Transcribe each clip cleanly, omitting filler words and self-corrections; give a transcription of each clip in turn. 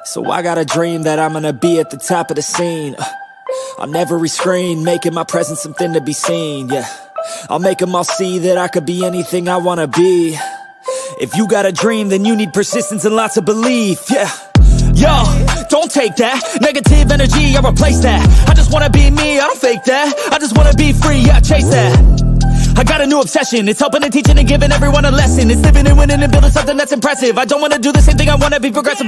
So I got a dream that I'm gonna be at the top of the scene. On every screen, making my presence something to be seen, yeah. I'll make them all see that I could be anything I wanna be. If you got a dream, then you need persistence and lots of belief, yeah. Yo, don't take that negative energy, I replace that. I just wanna be me, I don't fake that. I just wanna be free, yeah, chase that. I got a new obsession, it's helping and teaching and giving everyone a lesson. It's living and winning and building something that's impressive. I don't wanna do the same thing, I wanna be progressive,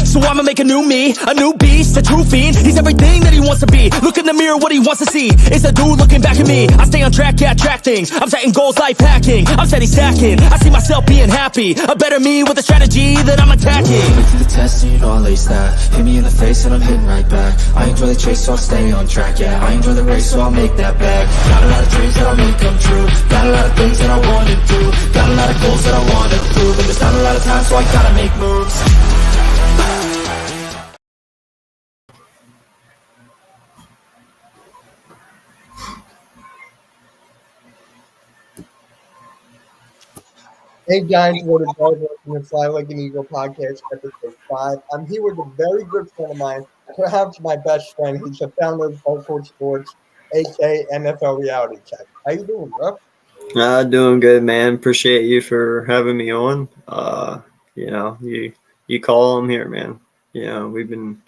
so I'ma make a new me, a new beast, a true fiend. He's everything that he wants to be. Look in the mirror, what he wants to see. It's a dude looking back at me. I stay on track, yeah, track things. I'm setting goals, life hacking. I'm steady stacking. I see myself being happy. A better me with a strategy that I'm attacking. Wait for the test and you know I'll ace that. Hit me in the face and I'm hitting right back. I enjoy the chase so I'll stay on track, yeah. I enjoy the race so I'll make that bag. Got a lot of dreams that I'll make come true. Got a lot of things that I wanna do. Got a lot of goals that I wanna prove. And there's not a lot of time so I gotta make moves. Hey guys, what is going on in the Fly Like an Eagle podcast, episode 5. I'm here with a very good friend of mine, perhaps my best friend. He's the founder of Hardcore Sports, aka NFL Reality Check. How you doing, bro? Doing good, man. Appreciate you for having me on. You call them here, man. We've been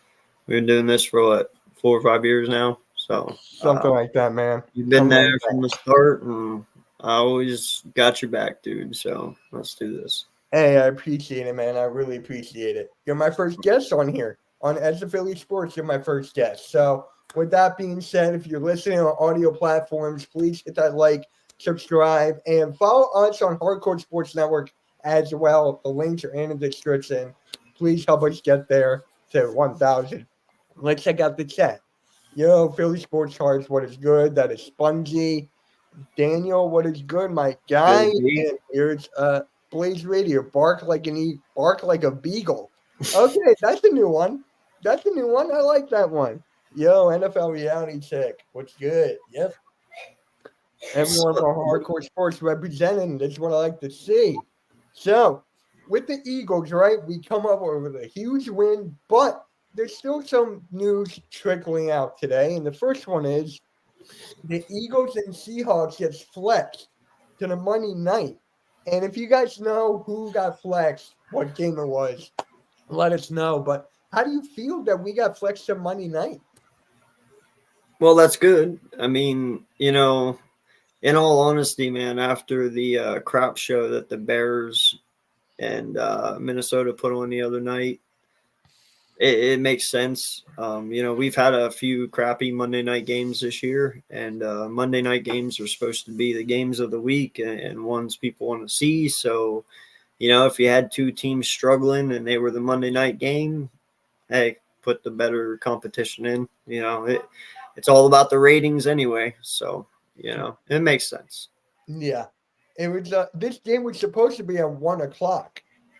doing this for what, 4 or 5 years now. So Something like that, man. You've been there from the start, and I always got your back, dude. So let's do this. Hey, I appreciate it, man. I really appreciate it. You're my first guest on here on As a Philly Sports. You're my first guest. So with that being said, if you're listening on audio platforms, please hit that like, subscribe, and follow us on Hardcore Sports Network as well. The links are in the description. Please help us get there to 1,000. Let's check out the chat. Yo, Philly Sports Cards, what is good? That is Spongy. Daniel, what is good, my guy? And here's Blaze Radio, bark like a beagle. Okay, that's a new one. I like that one. Yo, NFL Reality Check, what's good? Yep. Everyone from Hardcore Sports representing. That's what I like to see. So, with the Eagles, right, we come up with a huge win, but there's still some news trickling out today. And the first one is the Eagles and Seahawks gets flexed to the Monday night. And if you guys know who got flexed, what game it was, let us know. But how do you feel that we got flexed to Monday night? Well, that's good. I mean, in all honesty, man, after the crap show that the Bears and Minnesota put on the other night, it makes sense. We've had a few crappy Monday night games this year, and Monday night games are supposed to be the games of the week and ones people want to see. So, if you had 2 teams struggling and they were the Monday night game, hey, put the better competition in. It's all about the ratings anyway. So, it makes sense. Yeah. It was this game was supposed to be at 1:00.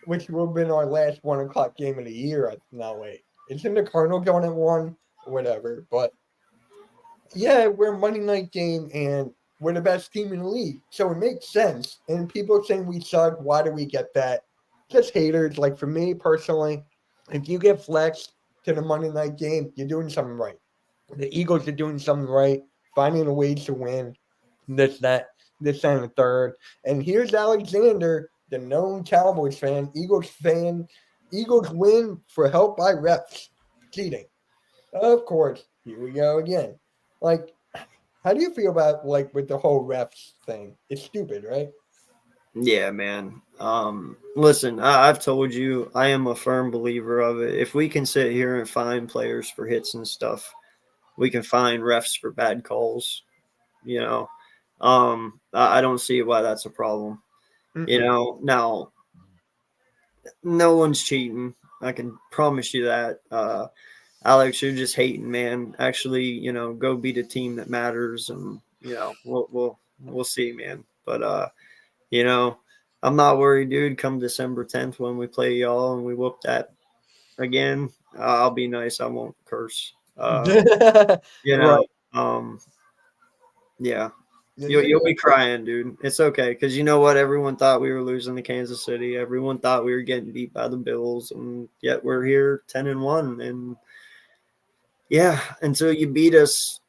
Which would have been our last 1:00 game of the year. No, wait. Isn't the Cardinals going at 1? Whatever. But, yeah, we're a Monday night game, and we're the best team in the league. So it makes sense. And people saying we suck, why do we get that? Just haters. Like, for me personally, if you get flexed to the Monday night game, you're doing something right. The Eagles are doing something right, finding a way to win, this, and the third. And here's Alexander, the known Cowboys fan, Eagles win for help by refs. Cheating. Of course. Here we go again. Like, how do you feel about, with the whole refs thing? It's stupid, right? Yeah, man. Listen, I've told you, I am a firm believer of it. If we can sit here and fine players for hits and stuff, we can fine refs for bad calls. I don't see why that's a problem. Now, no one's cheating. I can promise you that. Alex, you're just hating, man. Actually, go beat a team that matters, and we'll see, man. But I'm not worried, dude. Come December 10th when we play y'all and we whoop that again, I'll be nice. I won't curse. Right. Yeah. You'll be crying, dude. It's okay, because you know what? Everyone thought we were losing to Kansas City. Everyone thought we were getting beat by the Bills, and yet we're here 10-1. And yeah, until you beat us,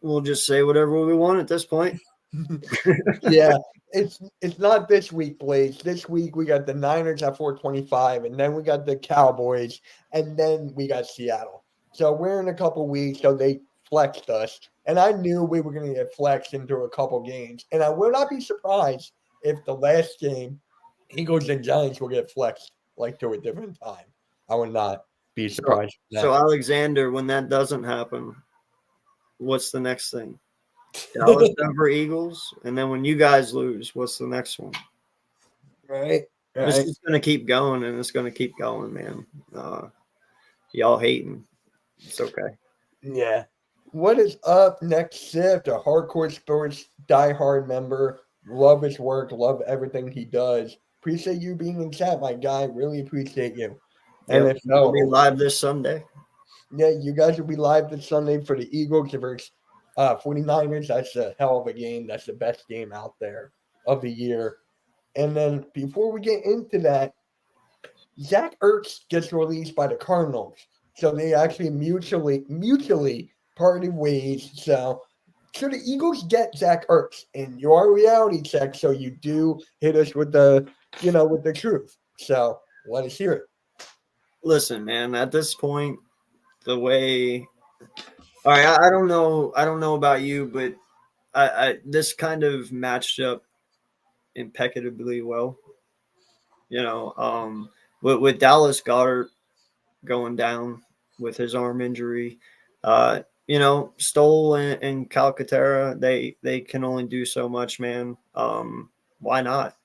we'll just say whatever we want at this point. Yeah, it's not this week, Blaze. This week we got the Niners at 425, and then we got the Cowboys, and then we got Seattle. So we're in a couple weeks, so they flexed us. And I knew we were going to get flexed into a couple games. And I will not be surprised if the last game, Eagles and Giants, will get flexed like to a different time. I would not be surprised. So Alexander, when that doesn't happen, what's the next thing? Dallas, Denver, Eagles, and then when you guys lose, what's the next one? Right. It's just going to keep going, and it's going to keep going, man. Y'all hating. It's okay. Yeah. What is up next, Sift, a hardcore sports diehard member. Love his work. Love everything he does. Appreciate you being in chat, my guy. Really appreciate you. And if we'll be live this Sunday. Yeah, you guys will be live this Sunday for the Eagles versus 49ers. That's a hell of a game. That's the best game out there of the year. And then before we get into that, Zach Ertz gets released by the Cardinals. So they actually mutually parted ways. So should the Eagles get Zach Ertz? And you are a reality check, so you do hit us with the truth. So let us hear it. Listen, man, at this point, the way all right, I don't know about you, but I this kind of matched up impeccably well. You know, with Dallas Goedert going down with his arm injury, you know, Stoll and Calcaterra, they can only do so much, man. Why not?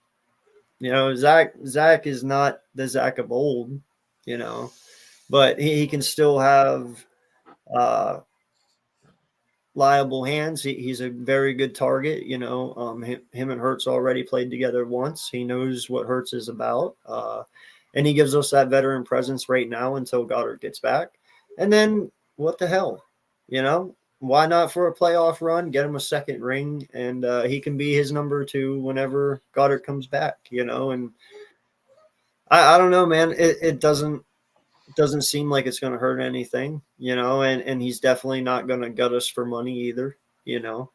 You know, Zach is not the Zach of old, you know, but he can still have liable hands. He's a very good target. You know, him and Hurts already played together once. He knows what Hurts is about. And he gives us that veteran presence right now until Goddard gets back. And then what the hell? You know, why not for a playoff run, get him a second ring, and he can be his number 2 whenever Goddard comes back, you know. And I don't know, man. It doesn't seem like it's going to hurt anything, you know, and he's definitely not going to gut us for money either, you know.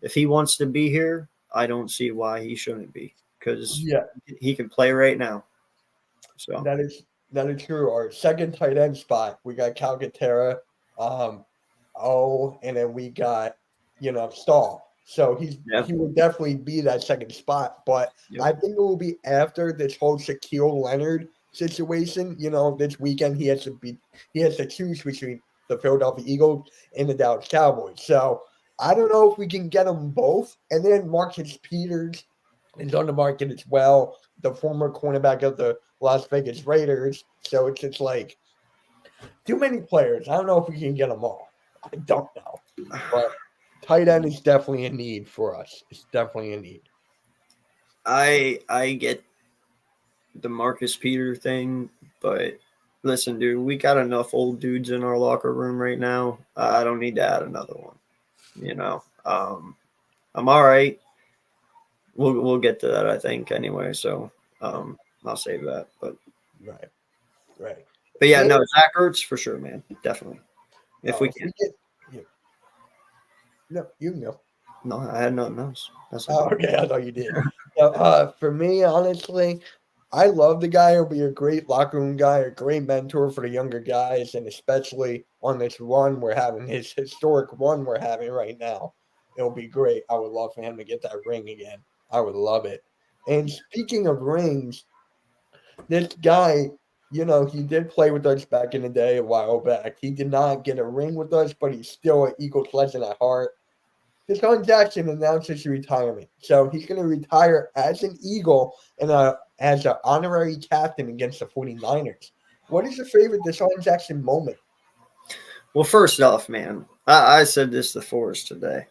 If he wants to be here, I don't see why he shouldn't be, because he can play right now. So that is true. Our second tight end spot, we got Calcaterra, and then we got, you know, Stahl. So he will definitely be that second spot, but I think it will be after this whole Shaquille Leonard situation. You know, this weekend he has to choose between the Philadelphia Eagles and the Dallas Cowboys. So I don't know if we can get them both. And then Marcus Peters is on the market as well, the former cornerback of the Las Vegas Raiders. So it's just like too many players. I don't know if we can get them all. I don't know. But tight end is definitely a need for us. It's definitely a need. I get the Marcus Peter thing, but listen, dude, we got enough old dudes in our locker room right now. I don't need to add another one. You know, I'm all right. We'll get to that, I think, anyway. So I'll save that. But right. But yeah, no, Zach Ertz for sure, man, definitely. If we can. No, you know. No, I had nothing else. That's okay. I thought you did. For me, honestly, I love the guy. He'll be a great locker room guy, a great mentor for the younger guys, and especially on this run we're having, his historic run we're having right now. It'll be great. I would love for him to get that ring again. I would love it. And speaking of rings, this guy, you know, he did play with us back in the day, a while back. He did not get a ring with us, but he's still an Eagles legend at heart. Deshaun Jackson announced his retirement. So he's going to retire as an Eagle and as an honorary captain against the 49ers. What is your favorite Deshaun Jackson moment? Well, first off, man, I said this to Forrest today.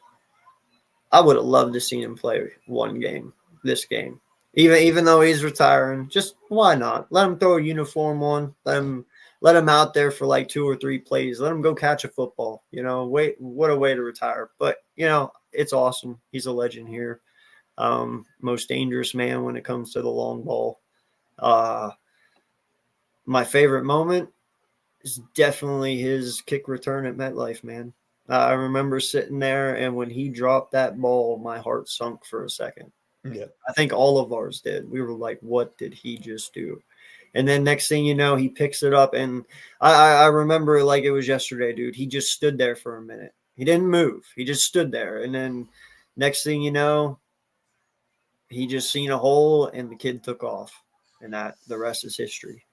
I would have loved to see him play one game, this game. Even though he's retiring, just why not? Let him throw a uniform on. Let let him out there for like 2 or 3 plays. Let him go catch a football. You know, wait, what a way to retire. But, you know, it's awesome. He's a legend here. Most dangerous man when it comes to the long ball. My favorite moment is definitely his kick return at MetLife, man. I remember sitting there, and when he dropped that ball, my heart sunk for a second. Yeah. I think all of ours did. We were like, what did he just do? And then next thing you know, he picks it up, and I remember it like it was yesterday, dude. He just stood there for a minute. He didn't move. He just stood there. And then next thing you know, he just seen a hole, and the kid took off. And that the rest is history.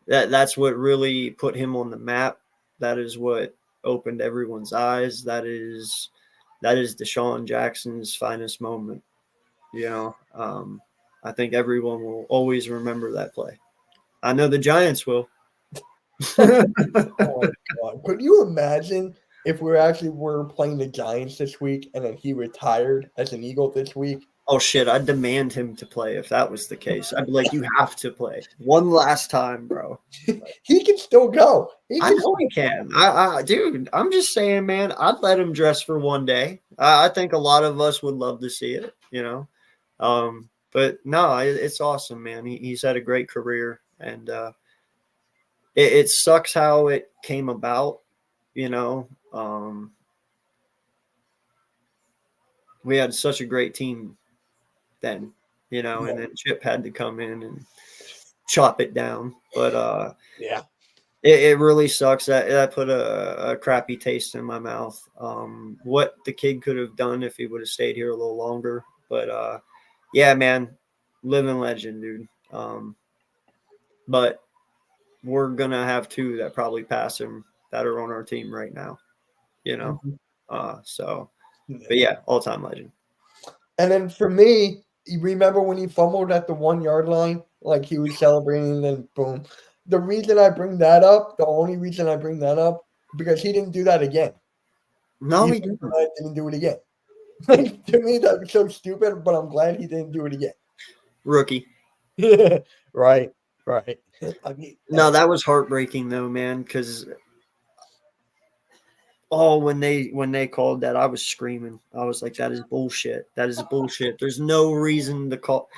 That's what really put him on the map. That is what opened everyone's eyes. That is Deshaun Jackson's finest moment. You know, I think everyone will always remember that play. I know the Giants will. Oh my God. Could you imagine if were playing the Giants this week and then he retired as an Eagle this week? Oh, shit. I'd demand him to play if that was the case. I'd be like, you have to play one last time, bro. He can still go. I know he can. Dude, I'm just saying, man, I'd let him dress for one day. I think a lot of us would love to see it, you know. But no, it's awesome, man. He's had a great career, and it sucks how it came about, you know. We had such a great team then, you know, and then Chip had to come in and chop it down. But yeah, it really sucks. That put a crappy taste in my mouth. What the kid could have done if he would have stayed here a little longer. But yeah, man, living legend, dude. But we're gonna have 2 that probably pass him that are on our team right now, you know. But yeah, all-time legend. And then for me, you remember when he fumbled at the 1-yard line, like he was celebrating, and then boom. The reason I bring that up, the only reason I bring that up, because he didn't do that again. No, he didn't do it again. Like, to me, that was so stupid, but I'm glad he didn't do it again. Rookie. Right. I mean, no, that was heartbreaking though, man, because when they called that, I was screaming. I was like, that is bullshit. That is bullshit. There's no reason to call.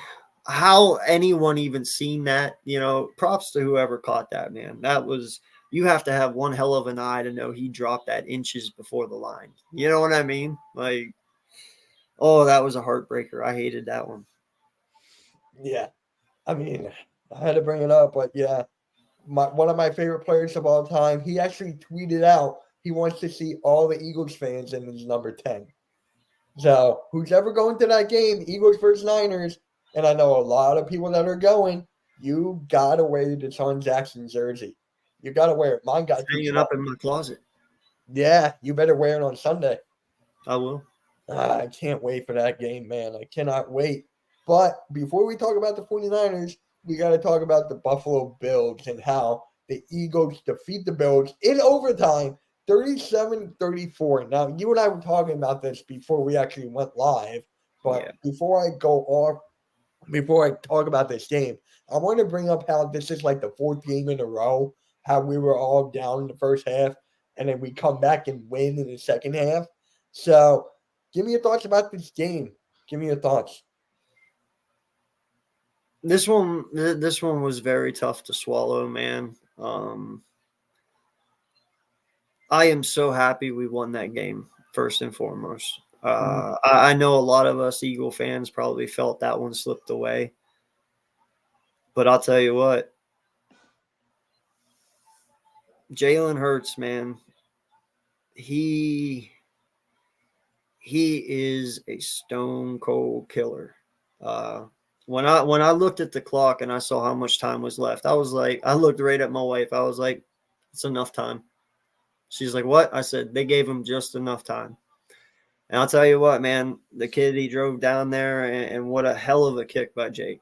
How anyone even seen that, you know, props to whoever caught that, man. That was, you have to have one hell of an eye to know he dropped that inches before the line. You know what I mean? Like, oh, that was a heartbreaker. I hated that one. Yeah. I mean, I had to bring it up, but yeah, one of my favorite players of all time, he actually tweeted out he wants to see all the Eagles fans in his number 10. So who's ever going to that game, Eagles versus Niners, and I know a lot of people that are going, you got to wear the Deshaun Jackson jersey. You got to wear it. Mine got hanging up in my closet. Yeah, you better wear it on Sunday. I will. I can't wait for that game, man. I cannot wait. But before we talk about the 49ers, we got to talk about the Buffalo Bills and how the Eagles defeat the Bills in overtime, 37-34. Now, you and I were talking about this before we actually went live. But before I talk about this game, I want to bring up how this is like the 4th game in a row, how we were all down in the first half, and then we come back and win in the second half. So give me your thoughts about this game. Give me your thoughts. This one was very tough to swallow, man. I am so happy we won that game, first and foremost. I know a lot of us Eagle fans probably felt that one slipped away. But I'll tell you what, Jalen Hurts, man, he is a stone cold killer. When I looked at the clock and I saw how much time was left, I looked right at my wife. I was like, it's enough time. She's like, what? I said, they gave him just enough time. And I'll tell you what, man, the kid, he drove down there, and what a hell of a kick by Jake.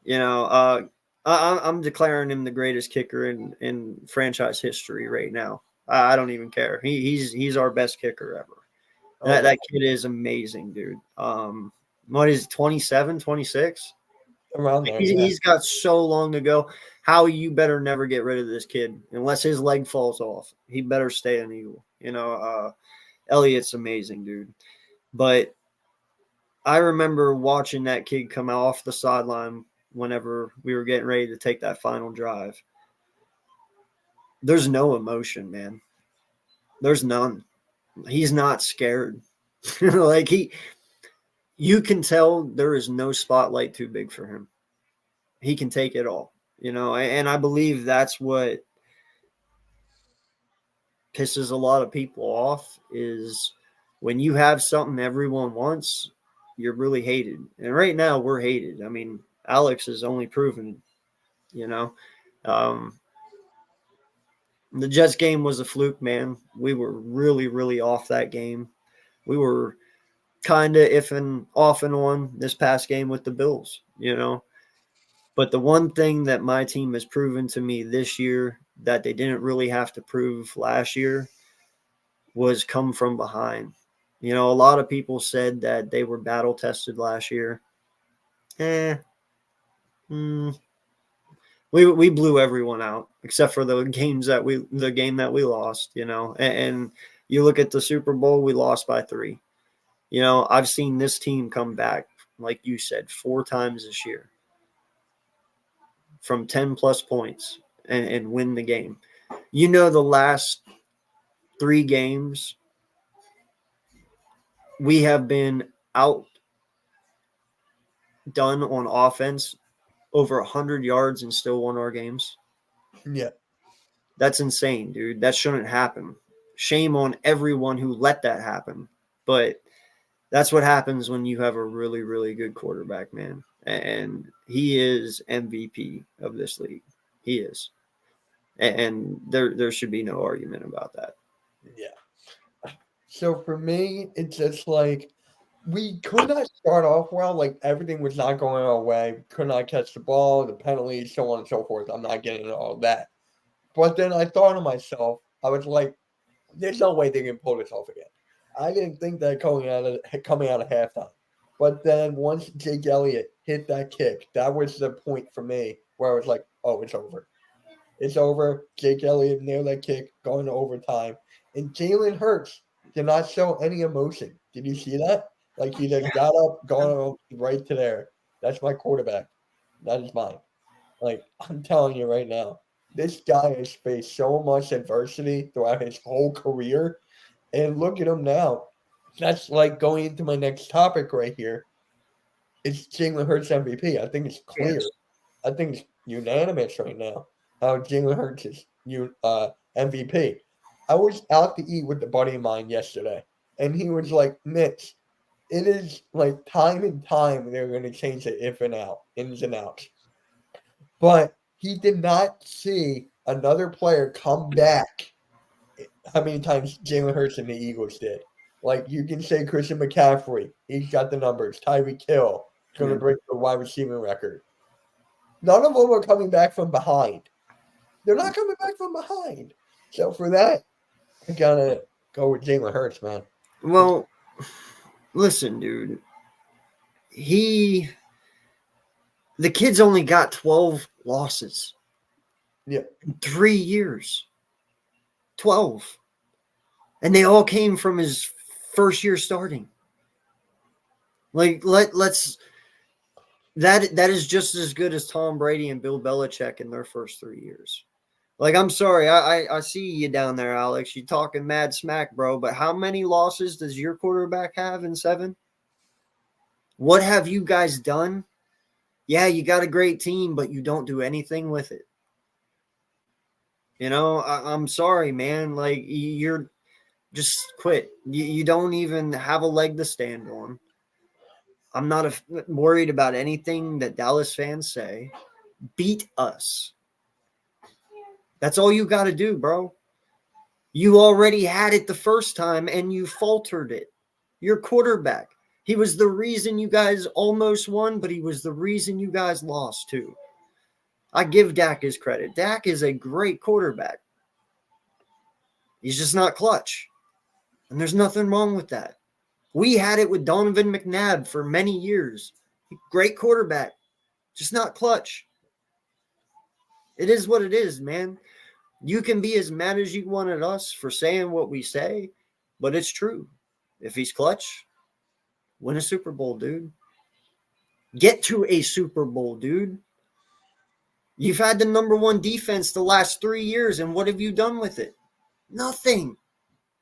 You know, I'm declaring him the greatest kicker in franchise history right now. I don't even care. He's our best kicker ever. That kid is amazing, dude. What is 27, 26? Around there. He's, Yeah. he's got so long to go. Howie, you better never get rid of this kid unless his leg falls off. He better stay an Eagle. Elliott's amazing, dude. But I remember watching that kid come out off the sideline whenever we were getting ready to take that final drive. There's no emotion, man. There's none. He's not scared. You can tell there is no spotlight too big for him. He can take it all, and I believe that's what pisses a lot of people off is when you have something everyone wants, you're really hated. And right now we're hated. I mean, Alex has only proven, the Jets game was a fluke, man. We were really, really off that game. We were kind of iffing off and on this past game with the Bills, But the one thing that my team has proven to me this year that they didn't really have to prove last year was come from behind. A lot of people said that they were battle tested last year. We blew everyone out except for the game that we lost, and you look at the Super Bowl, we lost by 3. I've seen this team come back, like you said, 4 times this year from 10 plus points and win the game. The last 3 games, we have been outdone on offense over 100 yards and still won our games. Yeah. That's insane, dude. That shouldn't happen. Shame on everyone who let that happen. But that's what happens when you have a really, really good quarterback, man. And he is MVP of this league. He is. And there should be no argument about that. Yeah. So for me, it's just like we could not start off well. Like everything was not going our way. Could not catch the ball, the penalties, so on and so forth. I'm not getting into all that. But then I thought to myself, I was like, there's no way they can pull this off again. I didn't think that coming out of halftime. But then once Jake Elliott hit that kick, that was the point for me where I was like, oh, it's over. It's over. Jake Elliott nailed that kick, going to overtime. And Jalen Hurts did not show any emotion. Did you see that? Like he just got up, going right to there. That's my quarterback. That is mine. Like I'm telling you right now, this guy has faced so much adversity throughout his whole career. And look at him now. That's like going into my next topic right here. It's Jalen Hurts MVP. I think it's clear. Yes. I think it's unanimous right now how Jalen Hurts is MVP. I was out to eat with a buddy of mine yesterday, and he was like, Mitch, it is like time and time they're going to change the ins and outs. But he did not see another player come back how many times Jalen Hurts and the Eagles did. Like you can say Christian McCaffrey, he's got the numbers. Tyreek Hill is going to break the wide receiving record. None of them are coming back from behind. They're not coming back from behind. So for that, I gotta go with Jalen Hurts, man. Well, listen, dude. The kid's only got 12 losses. Yeah. In 3 years. 12. And they all came from his first year starting. Like let's that is just as good as Tom Brady and Bill Belichick in their first 3 years. Like, I'm sorry, I see you down there, Alex. You talking mad smack, bro. But how many losses does your quarterback have in 7? What have you guys done? Yeah, you got a great team, but you don't do anything with it. I'm sorry, man. Like, you're just quit. You don't even have a leg to stand on. I'm not worried about anything that Dallas fans say. Beat us. That's all you got to do, bro. You already had it the first time and you faltered it. Your quarterback. He was the reason you guys almost won, but he was the reason you guys lost too. I give Dak his credit. Dak is a great quarterback. He's just not clutch. And there's nothing wrong with that. We had it with Donovan McNabb for many years. Great quarterback. Just not clutch. It is what it is, man. You can be as mad as you want at us for saying what we say, but it's true. If he's clutch, win a Super Bowl, dude. Get to a Super Bowl, dude. You've had the number one defense the last 3 years, and what have you done with it? Nothing.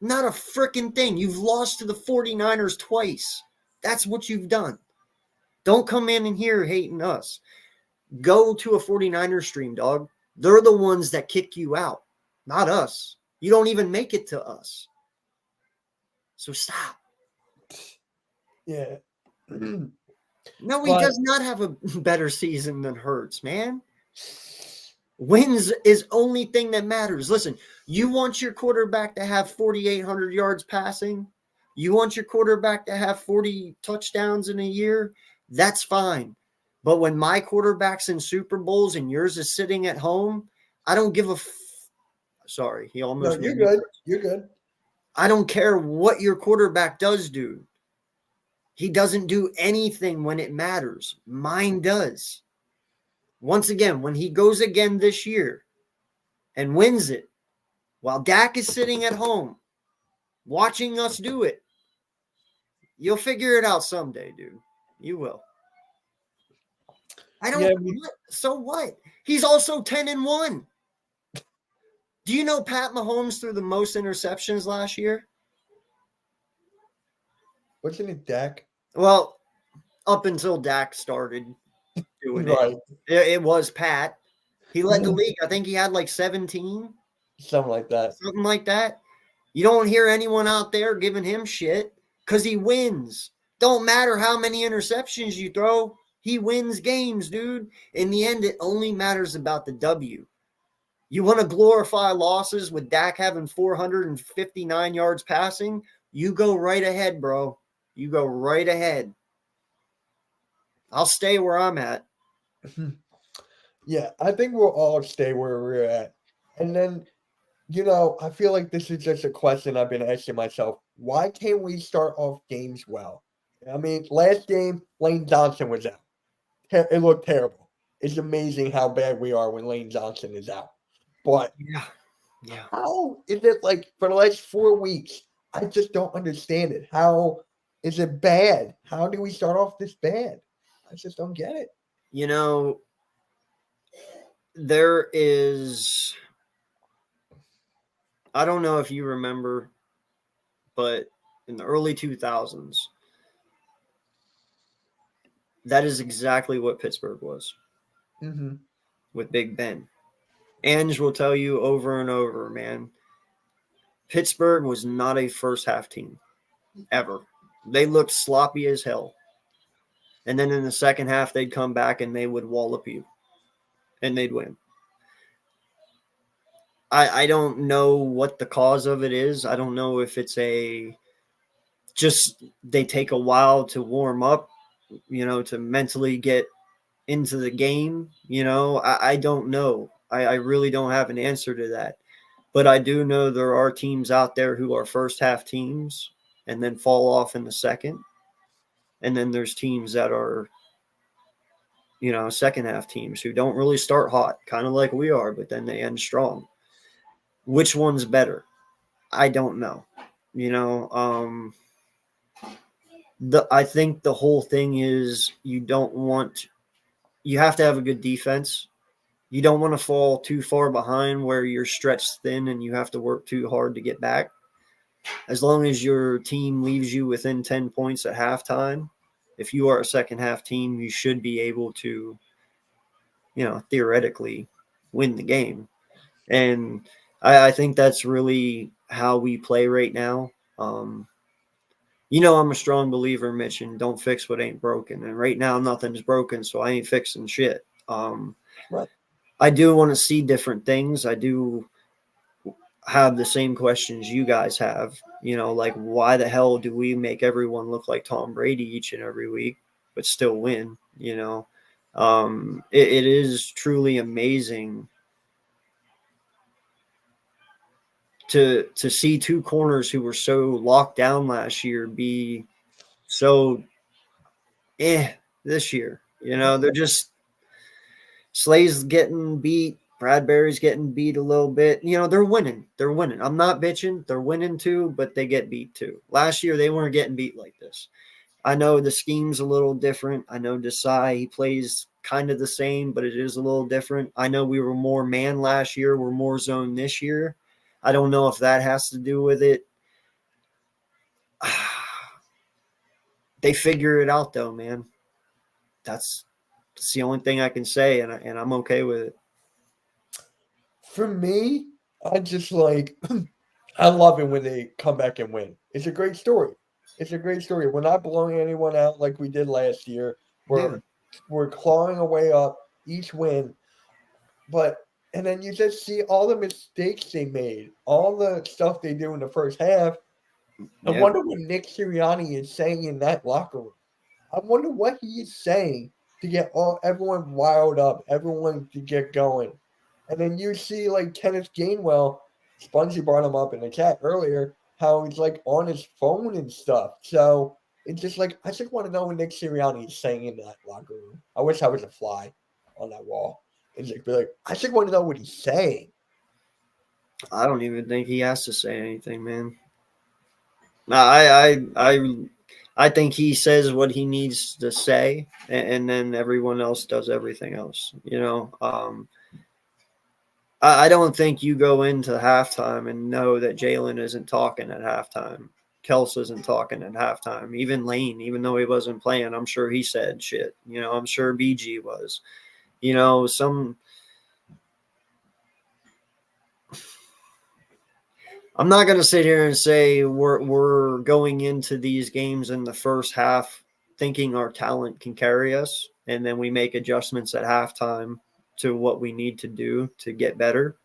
Not a freaking thing. You've lost to the 49ers twice. That's what you've done. Don't come in here hating us. Go to a 49ers stream, dog. They're the ones that kick you out, not us. You don't even make it to us. So stop. Yeah. No, he But- does not have a better season than Hurts, man. Wins is only thing that matters. Listen, you want your quarterback to have 4,800 yards passing? You want your quarterback to have 40 touchdowns in a year? That's fine. But when my quarterback's in Super Bowls and yours is sitting at home, I don't give a sorry, he No, almost you're made me good. You're good. I don't care what your quarterback does, dude. He doesn't do anything when it matters. Mine does. Once again, when he goes again this year and wins it, while Dak is sitting at home watching us do it, you'll figure it out someday, dude. You will. I don't. Yeah, So what? He's also 10-1. Do you know Pat Mahomes threw the most interceptions last year? Wasn't it Dak? Well, up until Dak started doing Right. it was Pat. He led the league. I think he had like 17, Something like that. something like that. You don't hear anyone out there giving him shit because he wins. Don't matter how many interceptions you throw. He wins games, dude. In the end, it only matters about the W. You want to glorify losses with Dak having 459 yards passing? You go right ahead, bro. You go right ahead. I'll stay where I'm at. Yeah, I think we'll all stay where we're at. And then, I feel like this is just a question I've been asking myself. Why can't we start off games well? I mean, last game, Lane Johnson was out. It looked terrible. It's amazing how bad we are when Lane Johnson is out. But Yeah. how is it like for the last 4 weeks? I just don't understand it. How is it bad? How do we start off this bad? I just don't get it. You know, there is, I don't know if you remember, but in the early 2000s, that is exactly what Pittsburgh was Mm-hmm. with Big Ben. Ange will tell you over and over, man, Pittsburgh was not a first half team ever. They looked sloppy as hell. And then in the second half, they'd come back and they would wallop you and they'd win. I don't know what the cause of it is. I don't know if it's just they take a while to warm up, to mentally get into the game. I don't know. I really don't have an answer to that. But I do know there are teams out there who are first half teams and then fall off in the second. And then there's teams that are, second half teams who don't really start hot, kind of like we are, but then they end strong. Which one's better? I don't know. I think the whole thing is you have to have a good defense. You don't want to fall too far behind where you're stretched thin and you have to work too hard to get back. As long as your team leaves you within 10 points at halftime, if you are a second half team, you should be able to, theoretically win the game. And I think that's really how we play right now. I'm a strong believer, Mitch, and don't fix what ain't broken. And right now, nothing's broken, so I ain't fixing shit. Right. I do want to see different things. I do have the same questions you guys have. Like why the hell do we make everyone look like Tom Brady each and every week, but still win? It is truly amazing to see two corners who were so locked down last year be so this year. They're just Slay's getting beat. Bradbury's getting beat a little bit. You know, they're winning. They're winning. I'm not bitching. They're winning too, but they get beat too. Last year, they weren't getting beat like this. I know the scheme's a little different. I know Desai, he plays kind of the same, but it is a little different. I know we were more man last year. We're more zone this year. I don't know if that has to do with it. They figure it out, though, man. That's the only thing I can say, and I'm okay with it. For me, I just like I love it when they come back and win. It's a great story. It's a great story. We're not blowing anyone out like we did last year. We're clawing away up each win. And then you just see all the mistakes they made, all the stuff they do in the first half. I wonder what Nick Sirianni is saying in that locker room. I wonder what he is saying to get everyone riled up, everyone to get going. And then you see like Kenneth Gainwell, Spongy brought him up in the chat earlier, how he's like on his phone and stuff. So it's just like, I just want to know what Nick Sirianni is saying in that locker room. I wish I was a fly on that wall. And just be like, I just want to know what he's saying. I don't even think he has to say anything, man. No, I think he says what he needs to say, and then everyone else does everything else. You know, I don't think you go into halftime and know that Jalen isn't talking at halftime. Kels isn't talking at halftime. Even Lane, even though he wasn't playing, I'm sure he said shit. You know, I'm sure BG was. You know, I'm not going to sit here and say we're going into these games in the first half thinking our talent can carry us, and then we make adjustments at halftime to what we need to do to get better.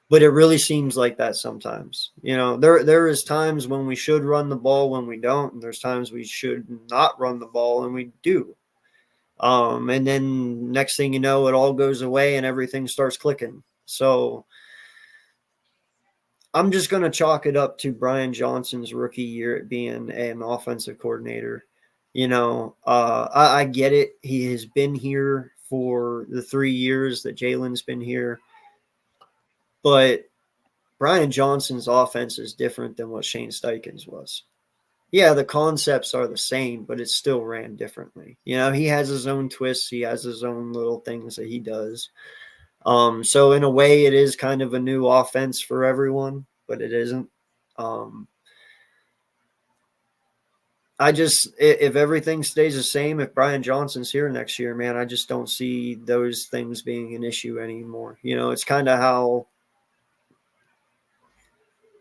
But it really seems like that sometimes. You know, there is times when we should run the ball when we don't, and there's times we should not run the ball and we do. And then next thing you know, it all goes away and everything starts clicking. So I'm just going to chalk it up to Brian Johnson's rookie year at being an offensive coordinator. You know, I get it. He has been here for the 3 years that Jalen's been here. But Brian Johnson's offense is different than what Shane Steichen's was. Yeah, the concepts are the same, but it still ran differently. You know, he has his own twists. He has his own little things that he does. So in a way, it is kind of a new offense for everyone, but it isn't. If everything stays the same, if Brian Johnson's here next year, man, I just don't see those things being an issue anymore. You know, it's kind of how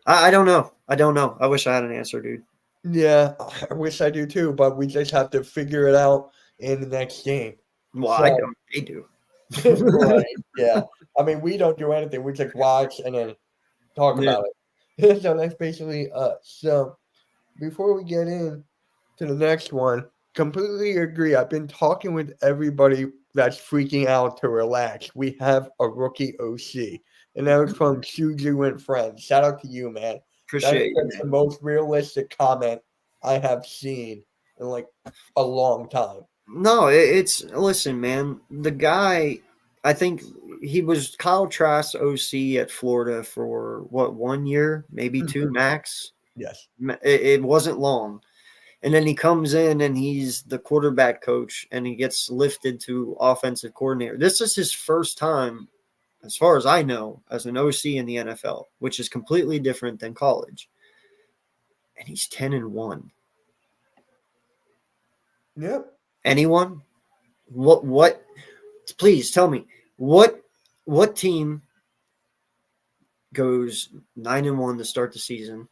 I don't know. I wish I had an answer, dude. Yeah, I wish I do too, but we just have to figure it out in the next game. Well, I don't. They do. Right, yeah. I mean, we don't do anything. We just watch and then talk about it. So that's basically us. So before we get in to the next one, completely agree. I've been talking with everybody that's freaking out to relax. We have a rookie OC. And that was from Suju and Friends. Shout out to you, man. Appreciate That's the most realistic comment I have seen in like a long time. No, listen, man. The guy, I think he was Kyle Trask OC at Florida for what, 1 year, maybe two max. Yes. It wasn't long. And then he comes in and he's the quarterback coach and he gets lifted to offensive coordinator. This is his first time, as far as I know, as an OC in the NFL, which is completely different than college. And he's 10-1. Yep. Anyone? What? Please tell me what team goes 9-1 to start the season,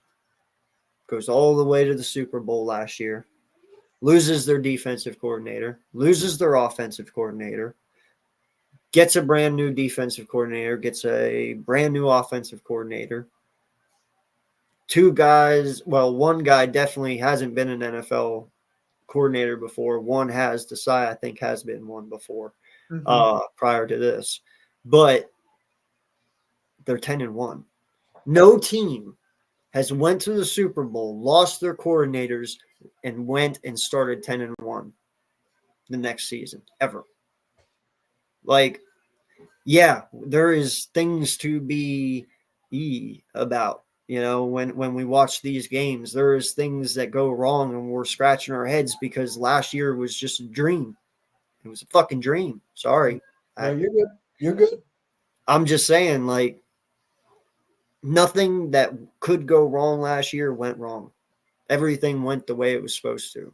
goes all the way to the Super Bowl last year, loses their defensive coordinator, loses their offensive coordinator, gets a brand new defensive coordinator, gets a brand new offensive coordinator. Two guys, well, one guy definitely hasn't been an NFL coordinator before. One has, Desai, I think, has been one before prior to this. But they're 10-1. No team has went to the Super Bowl, lost their coordinators, and went and started 10-1 the next season, ever. Like, yeah, there is things to be about. You know, when we watch these games, there is things that go wrong and we're scratching our heads because last year was just a dream. It was a fucking dream. Sorry. No, you're good. You're good. I'm just saying, like, nothing that could go wrong last year went wrong. Everything went the way it was supposed to.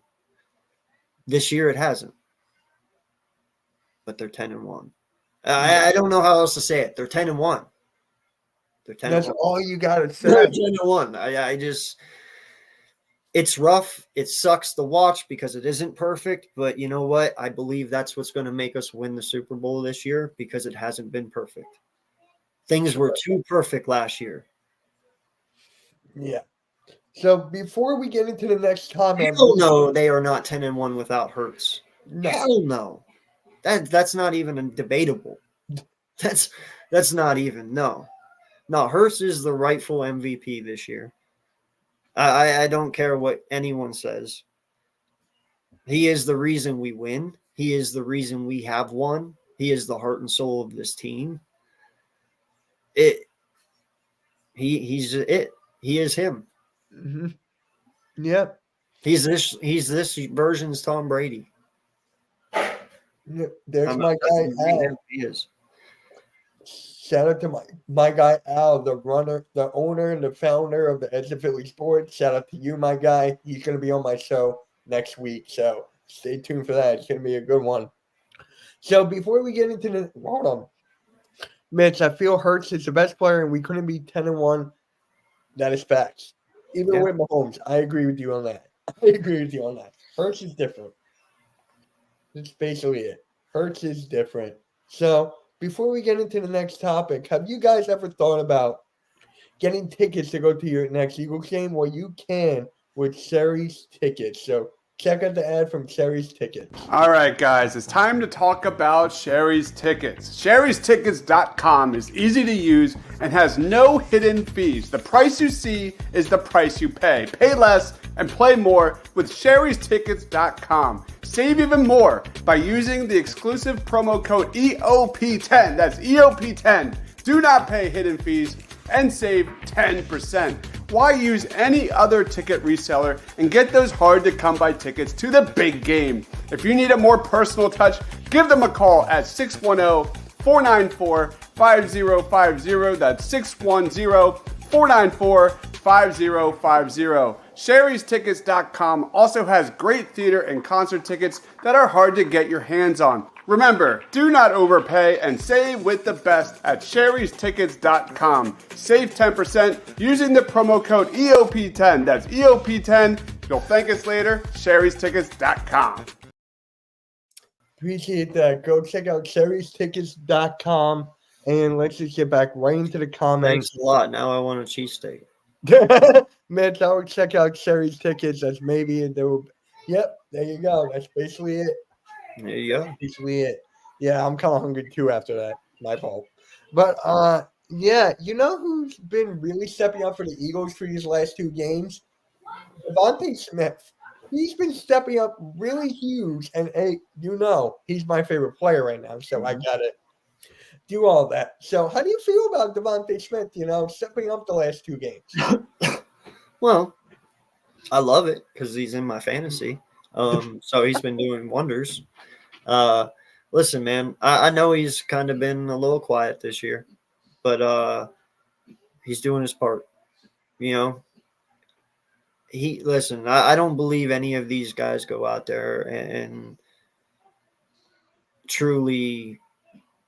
This year it hasn't. But they're 10-1. I don't know how else to say it. They're 10-1. They're 10. That's all you gotta They're say. 10-1. I just, it's rough. It sucks to watch because it isn't perfect. But you know what? I believe that's what's going to make us win the Super Bowl this year because it hasn't been perfect. Things were too perfect last year. Yeah. So before we get into the next topic, Hell no, they are not 10-1 without Hurts. no. Hell no. That's not even debatable. That's not even no. No, Hurts is the rightful MVP this year. I don't care what anyone says. He is the reason we win. He is the reason we have won. He is the heart and soul of this team. He's it. He is him. Mm-hmm. Yep. He's this version's Tom Brady. There's my guy Al. He is. Shout out to my guy Al, the owner, and the founder of the Edge of Philly Sports. Shout out to you, my guy. He's going to be on my show next week, so stay tuned for that. It's going to be a good one. So before we get into the hold on, Mitch, I feel Hurts is the best player, and we couldn't be 10-1. That is facts. Even with Mahomes, I agree with you on that. Hurts is different. That's basically it. Hurts is different. So before we get into the next topic, have you guys ever thought about getting tickets to go to your next Eagles game? Well, you can with Sherry's Tickets. So check out the ad from Sherry's Tickets. All right, guys, it's time to talk about Sherry's Tickets. Sherry'sTickets.com is easy to use and has no hidden fees. The price you see is the price you pay. Pay less and play more with Sherry'sTickets.com. Save even more by using the exclusive promo code EOP10. That's EOP10. Do not pay hidden fees and save 10%. Why use any other ticket reseller and get those hard-to-come-by tickets to the big game? If you need a more personal touch, give them a call at 610-494-5050. That's 610-494-5050. Sherry'sTickets.com also has great theater and concert tickets that are hard to get your hands on. Remember, do not overpay and save with the best at Sherry'sTickets.com. Save 10% using the promo code EOP10. That's EOP10. You'll thank us later. Sherry'sTickets.com. Appreciate that. Go check out Sherry'sTickets.com, and let's just get back right into the comments. Thanks a lot. Now I want a cheesesteak. Mitch, I would check out Sherry's Tickets. That's maybe Yep, there you go. That's basically it. There you go. Basically it. Yeah, I'm kind of hungry too after that. My fault. But yeah, you know who's been really stepping up for the Eagles for these last two games? Devontae Smith. He's been stepping up really huge, and hey, you know he's my favorite player right now, so I gotta do all that. So how do you feel about Devontae Smith, stepping up the last two games? Well, I love it because he's in my fantasy. So he's been doing wonders. Listen, man, I know he's kind of been a little quiet this year, but he's doing his part. I don't believe any of these guys go out there and truly,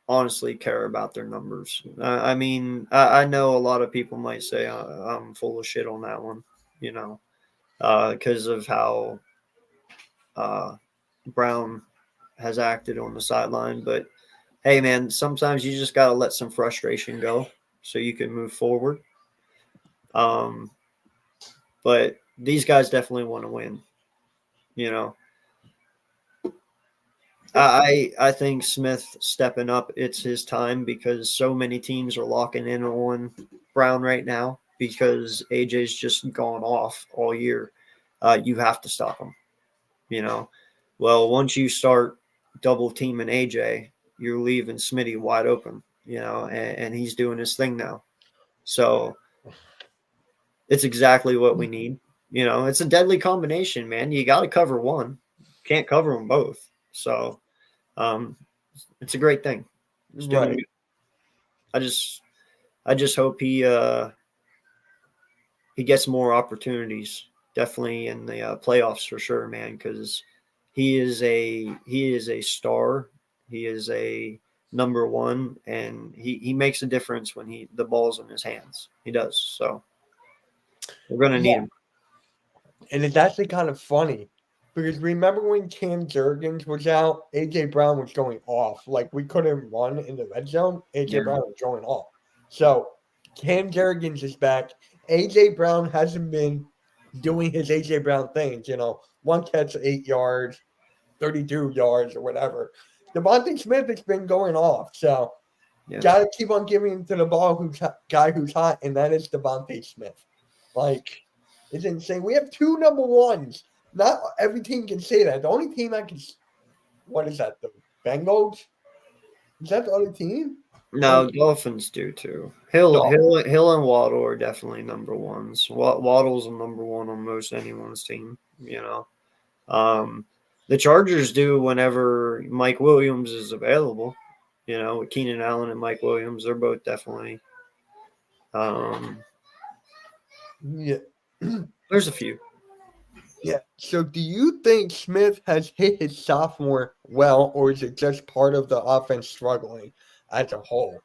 honestly care about their numbers. I know a lot of people might say I'm full of shit on that one, because of how Brown has acted on the sideline. But hey, man, sometimes you just got to let some frustration go so you can move forward. But these guys definitely want to win, I think Smith stepping up, it's his time because so many teams are locking in on Brown right now because AJ's just gone off all year. You have to stop him, Well, once you start double teaming AJ, you're leaving Smitty wide open, and he's doing his thing now. So it's exactly what we need. It's a deadly combination, man. You got to cover one. Can't cover them both. So it's a great thing. He's doing Right. good. I just hope he gets more opportunities, definitely in the playoffs for sure, man, because he is a star. He is a number one, and he makes a difference when the ball's in his hands. He does. So we're gonna need him. And it's actually kind of funny because remember when Cam Jurgens was out, AJ Brown was going off. Like we couldn't run in the red zone. AJ Yeah. Brown was going off. So Cam Jurgens is back. AJ Brown hasn't been doing his AJ Brown things, one catch, 8 yards, 32 yards, or whatever. Devontae Smith has been going off. So Yeah. gotta keep on giving to the guy who's hot, and that is Devontae Smith. Like, it's insane. We have 2 number ones. Not every team can say that. The only team I can, what is that? The Bengals? Is that the other team? No, Dolphins do too. Hill and Waddle are definitely number ones. Waddle's a number one on most anyone's team. The Chargers do whenever Mike Williams is available. With Keenan Allen and Mike Williams, they're both definitely. Yeah. There's a few. Yeah. So do you think Smith has hit his sophomore well, or is it just part of the offense struggling as a whole?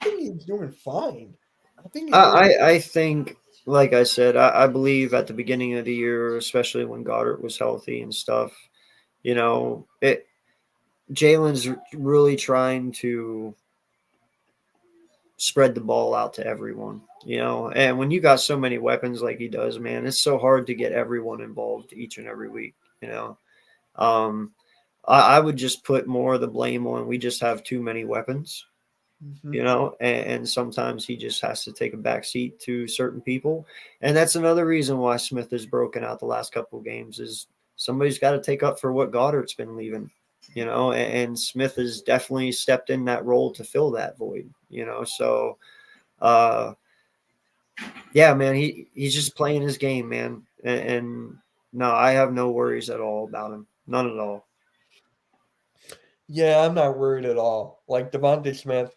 I think he's doing fine. I think, like I said, I believe at the beginning of the year, especially when Goddard was healthy and stuff, Jalen's really trying to spread the ball out to everyone, and when you got so many weapons like he does, man, it's so hard to get everyone involved each and every week, I would just put more of the blame on we just have too many weapons, and sometimes he just has to take a back seat to certain people. And that's another reason why Smith has broken out the last couple of games is somebody's got to take up for what Goddard's been leaving, and Smith has definitely stepped in that role to fill that void, so yeah, man, he's just playing his game, man. And no, I have no worries at all about him. None at all. Yeah, I'm not worried at all. Like Devontae Smith,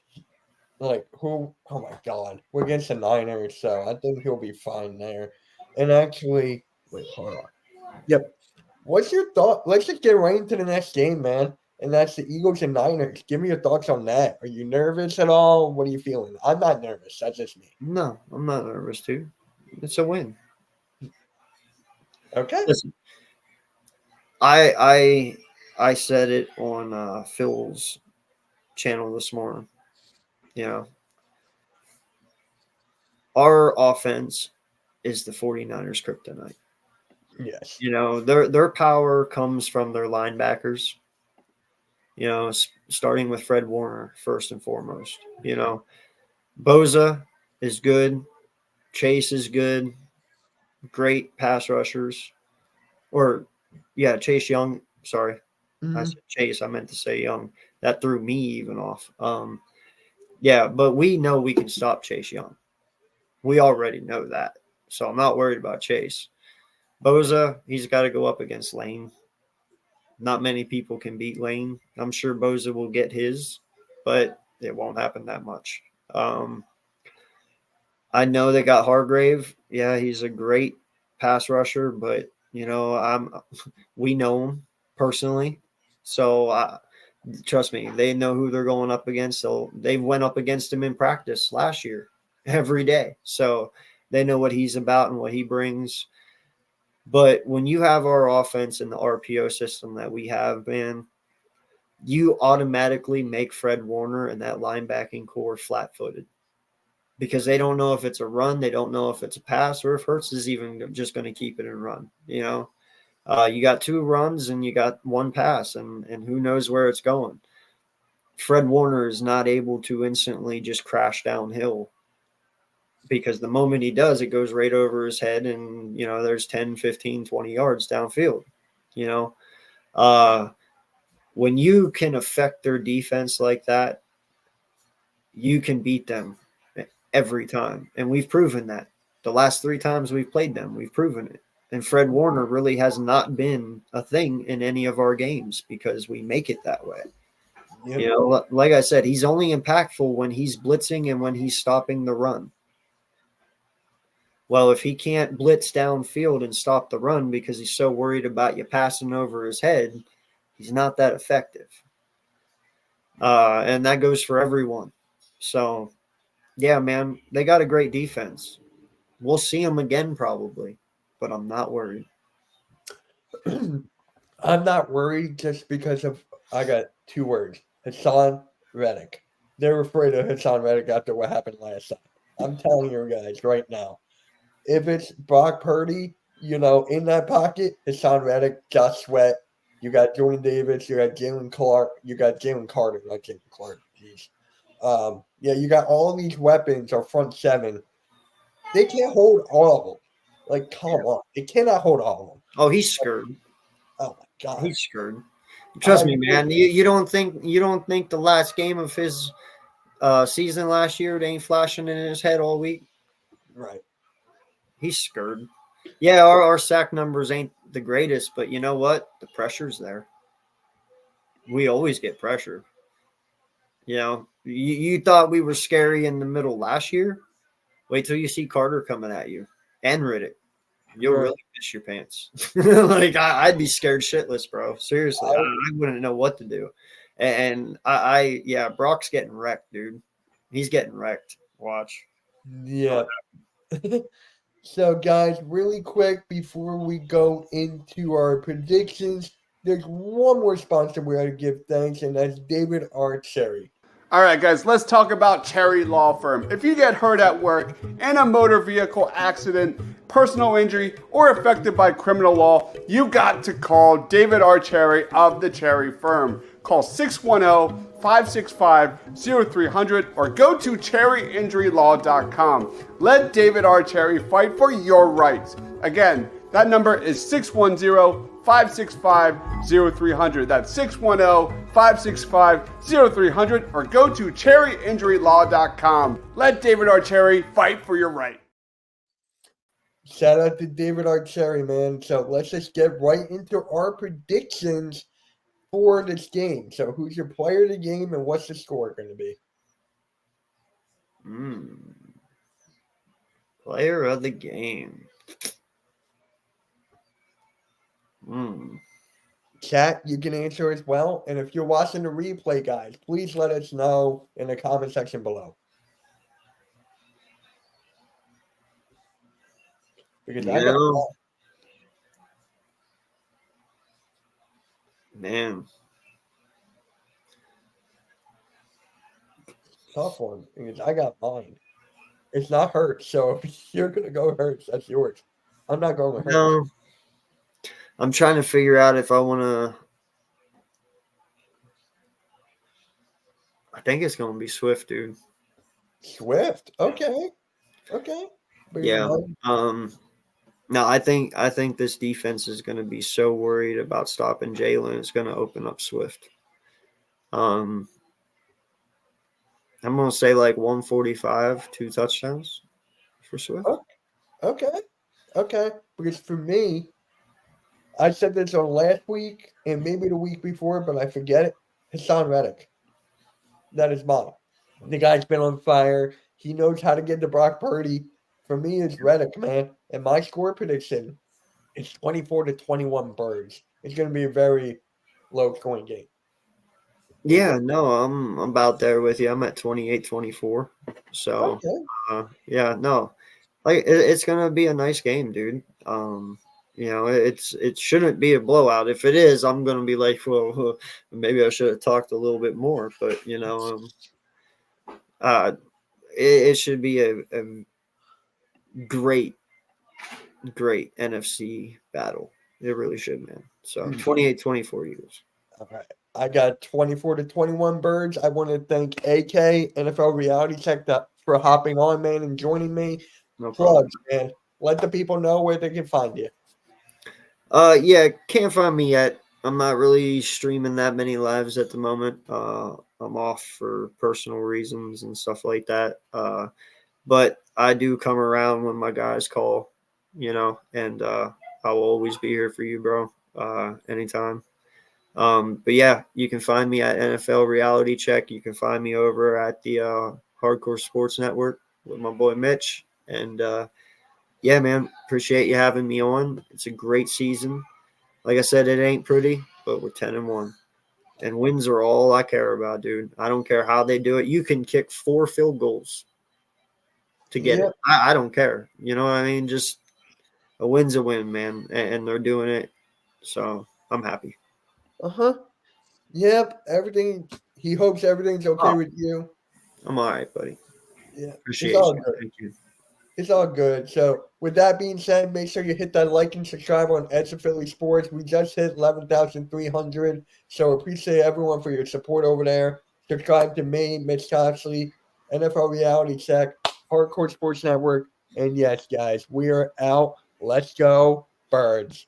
oh my God, we're against the Niners, so I think he'll be fine there. And actually, wait, hold on. Yep. What's your thought? Let's just get right into the next game, man. And that's the Eagles and Niners. Give me your thoughts on that. Are you nervous at all? What are you feeling? I'm not nervous. That's just me. No, I'm not nervous, dude. It's a win. Okay. Listen, I said it on Phil's channel this morning. Our offense is the 49ers kryptonite. Yes. Their power comes from their linebackers. Starting with Fred Warner first and foremost. Boza is good. Chase is good. Great pass rushers. Chase Young. Sorry. Mm-hmm. I said Chase. I meant to say Young. That threw me even off. But we know we can stop Chase Young. We already know that. So I'm not worried about Chase. Boza, he's got to go up against Lane. Not many people can beat Lane. I'm sure Boza will get his, but it won't happen that much. I know they got Hargrave. Yeah, he's a great pass rusher, but we know him personally, so trust me, they know who they're going up against. So they went up against him in practice last year every day, so they know what he's about and what he brings. But when you have our offense and the RPO system that we have, man, you automatically make Fred Warner and that linebacking core flat-footed because they don't know if it's a run, they don't know if it's a pass, or if Hurts is even just going to keep it and run. You got 2 runs and you got 1 pass, and who knows where it's going. Fred Warner is not able to instantly just crash downhill, because the moment he does, it goes right over his head and, there's 10, 15, 20 yards downfield, when you can affect their defense like that, you can beat them every time. And we've proven that. The last 3 times we've played them, we've proven it. And Fred Warner really has not been a thing in any of our games because we make it that way. Yep. You know, like I said, he's only impactful when he's blitzing and when he's stopping the run. Well, if he can't blitz downfield and stop the run because he's so worried about you passing over his head, he's not that effective. And that goes for everyone. So, yeah, man, they got a great defense. We'll see them again probably, but I'm not worried. I'm not worried just because of I got 2 words. Hassan Reddick. They're afraid of Hassan Reddick after what happened last time. I'm telling you guys right now. If it's Brock Purdy, in that pocket, Hassan Reddick, Josh Sweat, you got Jordan Davis, you got Jalen Clark, you got Jalen Carter, not Jalen Clark, jeez. You got all these weapons, our front 7. They can't hold all of them. Like, come on. They cannot hold all of them. Oh, he's scared. Oh, my God. He's scared. Trust me, man. You don't think the last game of his season last year, it ain't flashing in his head all week? Right. He's scared. Yeah, our sack numbers ain't the greatest, but you know what? The pressure's there. We always get pressure. You thought we were scary in the middle last year? Wait till you see Carter coming at you and Riddick. You'll really piss your pants. Like, I'd be scared shitless, bro. Seriously. I wouldn't know what to do. And Brock's getting wrecked, dude. He's getting wrecked. Watch. Yeah. So, guys, really quick before we go into our predictions, there's one more sponsor we ought to give thanks, and that's David R. Cherry. All right, guys, let's talk about Cherry Law Firm. If you get hurt at work in a motor vehicle accident, personal injury, or affected by criminal law, you got to call David R. Cherry of the Cherry Firm. Call 610-565-0300 or go to cherryinjurylaw.com. Let David R. Cherry fight for your rights. Again, that number is 610-565-0300. That's 610-565-0300 or go to cherryinjurylaw.com. Let David R. Cherry fight for your right. Shout out to David R. Cherry, man. So let's just get right into our predictions for this game. So who's your player of the game and what's the score going to be? Player of the game. Chat, you can answer as well. And if you're watching the replay, guys, please let us know in the comment section below. Because I got man. tough one. Because I got mine. It's not Hurts, so if you're gonna go Hurts, that's yours. I'm not going with Hurts. No. I'm trying to figure out if I want to. I think it's going to be Swift, dude. Swift. Okay. But Yeah. No, I think this defense is going to be so worried about stopping Jalen. It's going to open up Swift. I'm going to say like 145, 2 touchdowns for Swift. Okay. Because for me, I said this on last week and maybe the week before, but I forget it. Hassan Reddick. That is mine. The guy's been on fire. He knows how to get to Brock Purdy. For me, it's Reddick, man. And my score prediction is 24-21 Birds. It's going to be a very low-scoring game. Yeah, no, I'm about there with you. I'm at 28-24. So, it's going to be a nice game, dude. It shouldn't be a blowout. If it is, I'm going to be like, well, maybe I should have talked a little bit more. But, it should be a great NFC battle. It really should, man. So 28-24 Eagles. All right. I got 24-21 Birds. I want to thank AK, NFL Reality Check, for hopping on, man, and joining me. No problem. Plugs, man. Let the people know where they can find you. Can't find me at I'm not really streaming that many lives at the moment. I'm off for personal reasons and stuff like that. But I do come around when my guys call, and I will always be here for you, bro. Anytime. But yeah, you can find me at NFL Reality Check. You can find me over at the Hardcore Sports Network with my boy Mitch. And yeah, man, appreciate you having me on. It's a great season. Like I said, it ain't pretty, but we're 10-1. And wins are all I care about, dude. I don't care how they do it. You can kick 4 field goals to get it. I don't care. You know what I mean? Just a win's a win, man. And they're doing it. So I'm happy. Yep. Everything. He hopes everything's okay with you. I'm all right, buddy. Yeah. Appreciate It's all you. good. Thank you. It's all good. So, with that being said, make sure you hit that like and subscribe on Edge of Philly Sports. We just hit 11,300. So, appreciate everyone for your support over there. Subscribe to me, Mitch Coxley, NFL Reality Check, Hardcore Sports Network. And yes, guys, we are out. Let's go, Birds.